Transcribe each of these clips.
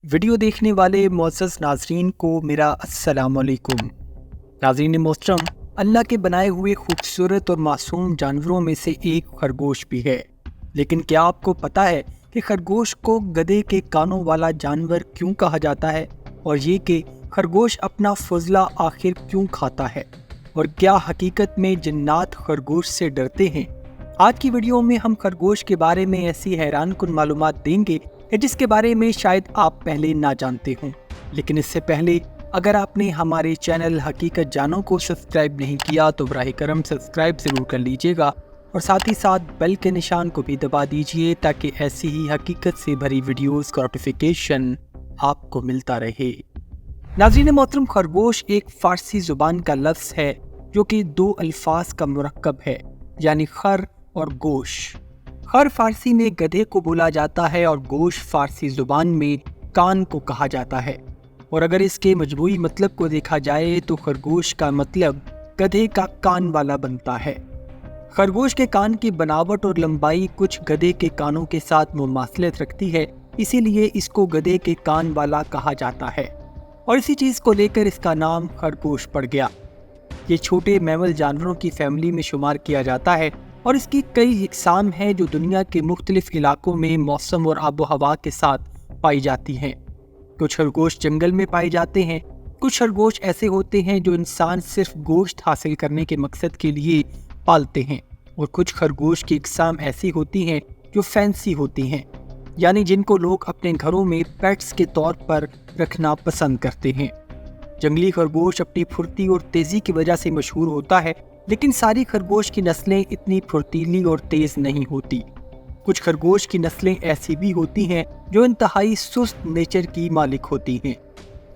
Video देखने वाले मोअज़्ज़ज़ नाज़रीन को मेरा अस्सलाम वालेकुम। नाज़रीन मोहतरम, अल्लाह के बनाए हुए खूबसूरत और मासूम जानवरों में से एक खरगोश भी है। लेकिन क्या आपको पता है कि खरगोश को गधे के कानों वाला जानवर क्यों कहा जाता है, और ये कि खरगोश अपना फजला आखिर क्यों खाता है, और क्या हकीकत में जिन्नात खरगोश से डरते हैं? आज की वीडियो में हम खरगोश के बारे में ऐसी हैरानकुन मालूमात देंगे जिसके बारे में शायद आप पहले ना जानते हों। लेकिन इससे पहले अगर आपने हमारे चैनल हकीकत जानो को सब्सक्राइब नहीं किया तो बराह करम सब्सक्राइब ज़रूर कर लीजिएगा, और साथ ही साथ बेल के निशान को भी दबा दीजिए ताकि ऐसी ही हकीकत से भरी वीडियोस का नोटिफिकेशन आपको मिलता रहे। नाज़रीन मोहतरम, खरगोश एक फ़ारसी ज़ुबान का लफ्ज़ है जो कि दो अल्फाज का मुरक्कब है, यानी खर और गोश। खर फारसी में गधे को बोला जाता है और गोश फारसी ज़ुबान में कान को कहा जाता है। और अगर इसके मजमूई मतलब को देखा जाए तो खरगोश का मतलब गधे का कान वाला बनता है। खरगोश के कान की बनावट और लंबाई कुछ गधे के कानों के साथ मुमासलत रखती है, इसीलिए इसको गधे के कान वाला कहा जाता है, और इसी चीज़ को लेकर इसका नाम खरगोश पड़ गया। ये छोटे मैमल जानवरों की फैमिली में शुमार किया जाता है और इसकी कई इकसाम हैं जो दुनिया के मुख्तलिफ इलाकों में मौसम और आबो हवा के साथ पाई जाती हैं। कुछ खरगोश जंगल में पाए जाते हैं, कुछ खरगोश ऐसे होते हैं जो इंसान सिर्फ गोश्त हासिल करने के मकसद के लिए पालते हैं, और कुछ खरगोश की इकसाम ऐसी होती हैं जो फैंसी होती हैं, यानी जिनको लोग अपने घरों में पेट्स के तौर पर रखना पसंद करते हैं। जंगली खरगोश अपनी फुर्ती और तेज़ी की वजह से मशहूर होता है, लेकिन सारी खरगोश की नस्लें इतनी फुर्तीली और तेज़ नहीं होती। कुछ खरगोश की नस्लें ऐसी भी होती हैं जो इंतहाई सुस्त नेचर की मालिक होती हैं।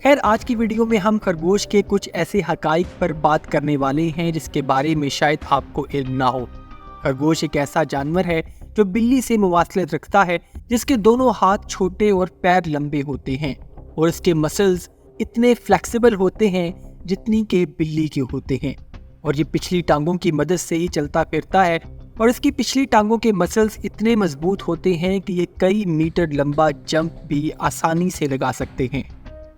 खैर, आज की वीडियो में हम खरगोश के कुछ ऐसे हकाइक पर बात करने वाले हैं जिसके बारे में शायद आपको इल्म ना हो। खरगोश एक ऐसा जानवर है जो बिल्ली से मुवासलत रखता है, जिसके दोनों हाथ छोटे और पैर लंबे होते हैं, और इसके मसल्स इतने फ्लेक्सिबल होते हैं जितनी के बिल्ली के होते हैं, और ये पिछली टांगों की मदद से ही चलता फिरता है, और इसकी पिछली टांगों के मसल्स इतने मजबूत होते हैं कि ये कई मीटर लंबा जंप भी आसानी से लगा सकते हैं।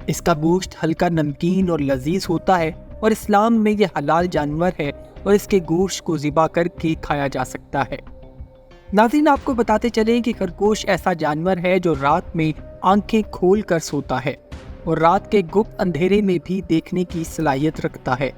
इसका गोश्त हल्का नमकीन और लजीज होता है, और इस्लाम में ये हलाल जानवर है और इसके गोश्त को ज़िबा करके खाया जा सकता है। नाज़रीन, आपको बताते चलें कि खरगोश ऐसा जानवर है जो रात में आंखें खोल कर सोता है और रात के गुप्त अंधेरे में भी देखने की सलाहियत रखता है,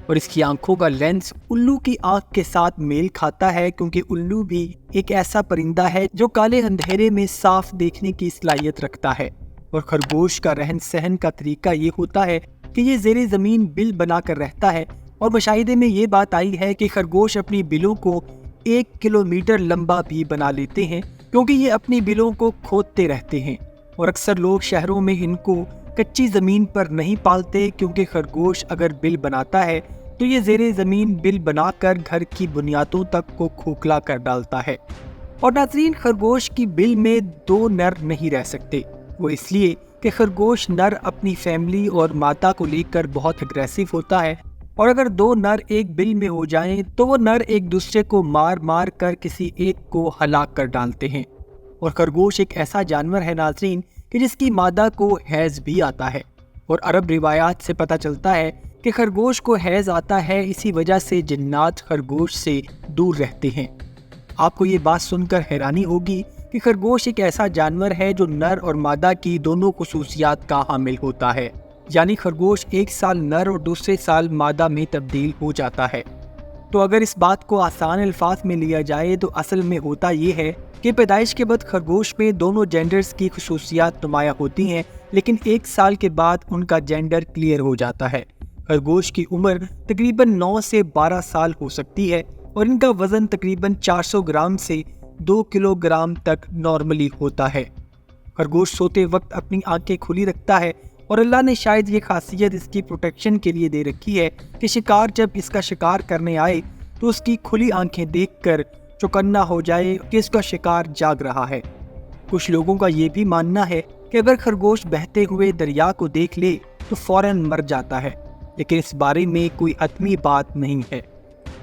और इसकी आंखों का लेंस उल्लू की आंख के साथ मेल खाता है, क्योंकि उल्लू भी एक ऐसा परिंदा है जो काले अंधेरे में साफ देखने की सलाहियत रखता है। और खरगोश का रहन सहन का तरीका ये होता है कि ये ज़ेरे ज़मीन बिल बनाकर रहता है, और मुशाहिदे में ये बात आई है कि खरगोश अपनी बिलों को 1 किलोमीटर लंबा भी बना लेते हैं, क्योंकि ये अपनी बिलों को खोदते रहते हैं। और अक्सर लोग शहरों में इनको कच्ची ज़मीन पर नहीं पालते, क्योंकि खरगोश अगर बिल बनाता है तो ये ज़ेरे ज़मीन बिल बनाकर घर की बुनियादों तक को खोखला कर डालता है। और नाज़रीन, खरगोश की बिल में 2 नर नहीं रह सकते, वो इसलिए कि खरगोश नर अपनी फैमिली और माता को लेकर बहुत अग्रेसिव होता है, और अगर 2 नर एक बिल में हो जाएं तो वो नर एक दूसरे को मार मार कर किसी एक को हलाक कर डालते हैं। और खरगोश एक ऐसा जानवर है नाज़रीन कि जिसकी मादा को हैज़ भी आता है, और अरब रिवायात से पता चलता है कि खरगोश को हैज़ आता है, इसी वजह से जिन्नात खरगोश से दूर रहते हैं। आपको ये बात सुनकर हैरानी होगी कि खरगोश एक ऐसा जानवर है जो नर और मादा की दोनों खुसूसियात का हामिल होता है, यानी खरगोश एक साल नर और दूसरे साल मादा में तब्दील हो जाता है। तो अगर इस बात को आसान अल्फाज में लिया जाए तो असल में होता ये है कि पैदाइश के बाद खरगोश में दोनों जेंडर्स की खुसूसियात नुमाया होती हैं, लेकिन 1 साल के बाद उनका जेंडर क्लियर हो जाता है। खरगोश की उम्र तकरीबन 9 से 12 साल हो सकती है, और इनका वज़न तकरीबन 400 ग्राम से 2 किलोग्राम तक नॉर्मली होता है। खरगोश सोते वक्त अपनी आंखें खुली रखता है, और अल्लाह ने शायद ये खासियत इसकी प्रोटेक्शन के लिए दे रखी है कि शिकार जब इसका शिकार करने आए तो उसकी खुली आंखें देखकर चौकन्ना हो जाए कि इसका शिकार जाग रहा है। कुछ लोगों का ये भी मानना है कि अगर खरगोश बहते हुए दरिया को देख ले तो फौरन मर जाता है, लेकिन इस बारे में कोई हतमी बात नहीं है।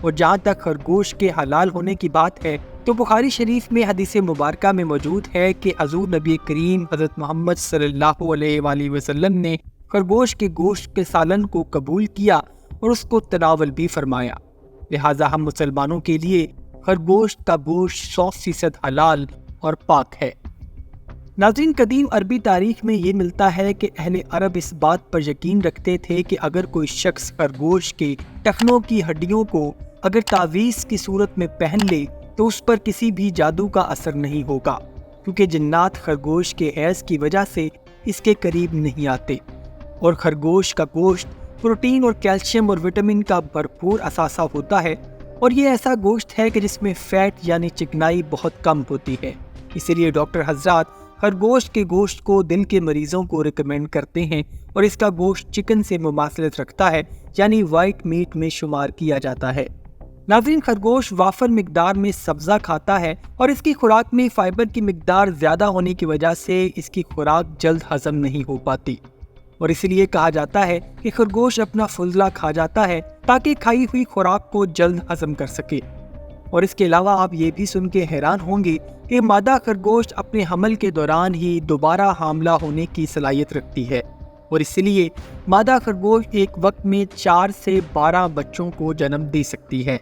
और जहाँ तक खरगोश के हलाल होने की बात है تو بخاری شریف میں حدیث مبارکہ میں موجود ہے کہ حضور نبی کریم حضرت محمد صلی اللہ علیہ وآلہ وسلم نے خرگوش کے گوشت کے سالن کو قبول کیا اور اس کو تناول بھی فرمایا۔ لہٰذا ہم مسلمانوں کے لیے خرگوش کا گوشت 100% حلال اور پاک ہے۔ ناظرین، قدیم عربی تاریخ میں یہ ملتا ہے کہ اہل عرب اس بات پر یقین رکھتے تھے کہ اگر کوئی شخص خرگوش کے ٹخنوں کی ہڈیوں کو اگر تعویذ کی صورت میں پہن لے تو اس پر کسی بھی جادو کا اثر نہیں ہوگا، کیونکہ جنات خرگوش کے حیض کی وجہ سے اس کے قریب نہیں آتے، اور خرگوش کا گوشت پروٹین اور کیلشیم اور وٹامن کا بھرپور اثاثہ ہوتا ہے، اور یہ ایسا گوشت ہے کہ جس میں فیٹ یعنی چکنائی بہت کم ہوتی ہے۔ اسی لیے ڈاکٹر حضرات خرگوش کے گوشت کو دل کے مریضوں کو ریکمینڈ کرتے ہیں، اور اس کا گوشت چکن سے مماثلت رکھتا ہے، یعنی وائٹ میٹ میں شمار کیا جاتا ہے۔ ناظرین، خرگوش وافر مقدار میں سبزہ کھاتا ہے، اور اس کی خوراک میں فائبر کی مقدار زیادہ ہونے کی وجہ سے اس کی خوراک جلد ہضم نہیں ہو پاتی، اور اسی لیے کہا جاتا ہے کہ خرگوش اپنا فضلہ کھا جاتا ہے تاکہ کھائی ہوئی خوراک کو جلد ہضم کر سکے۔ اور اس کے علاوہ آپ یہ بھی سن کے حیران ہوں گے کہ مادہ خرگوش اپنے حمل کے دوران ہی دوبارہ حاملہ ہونے کی صلاحیت رکھتی ہے، اور اس لیے مادہ خرگوش ایک وقت میں 4 سے 12 بچوں کو جنم دے سکتی ہے،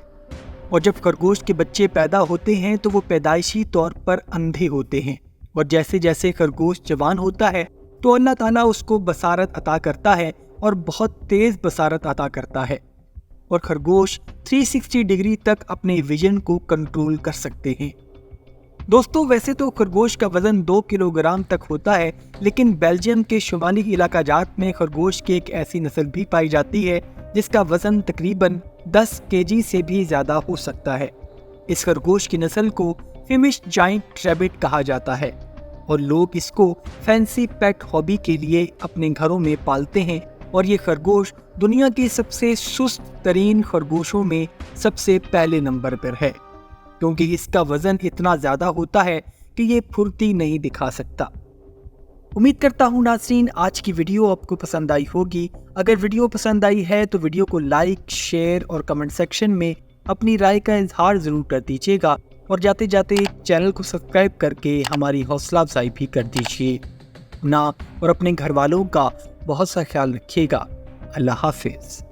اور جب خرگوش کے بچے پیدا ہوتے ہیں تو وہ پیدائشی طور پر اندھے ہوتے ہیں، اور جیسے جیسے خرگوش جوان ہوتا ہے تو اللہ تعالیٰ اس کو بصارت عطا کرتا ہے، اور بہت تیز بصارت عطا کرتا ہے، اور خرگوش 360 ڈگری تک اپنے ویژن کو کنٹرول کر سکتے ہیں۔ دوستو، ویسے تو خرگوش کا وزن 2 کلو گرام تک ہوتا ہے، لیکن بیلجیم کے شمالی علاقہ جات میں خرگوش کی ایک ایسی نسل بھی پائی جاتی ہے جس کا وزن تقریباً 10 kg سے بھی زیادہ ہو سکتا ہے۔ اس خرگوش کی نسل کو فیمش جائنٹ ریبٹ کہا جاتا ہے، اور لوگ اس کو فینسی پیٹ ہابی کے لیے اپنے گھروں میں پالتے ہیں، اور یہ خرگوش دنیا کی سب سے سست ترین خرگوشوں میں سب سے پہلے نمبر پر ہے، کیونکہ اس کا وزن اتنا زیادہ ہوتا ہے کہ یہ پھرتی نہیں دکھا سکتا۔ امید کرتا ہوں ناظرین آج کی ویڈیو آپ کو پسند آئی ہوگی۔ اگر ویڈیو پسند آئی ہے تو ویڈیو کو لائک، شیئر اور کمنٹ سیکشن میں اپنی رائے کا اظہار ضرور کر دیجیے گا، اور جاتے جاتے چینل کو سبسکرائب کر کے ہماری حوصلہ افزائی بھی کر دیجیے۔ اپنا اور اپنے گھر والوں کا بہت سا خیال رکھیے گا۔ اللہ حافظ۔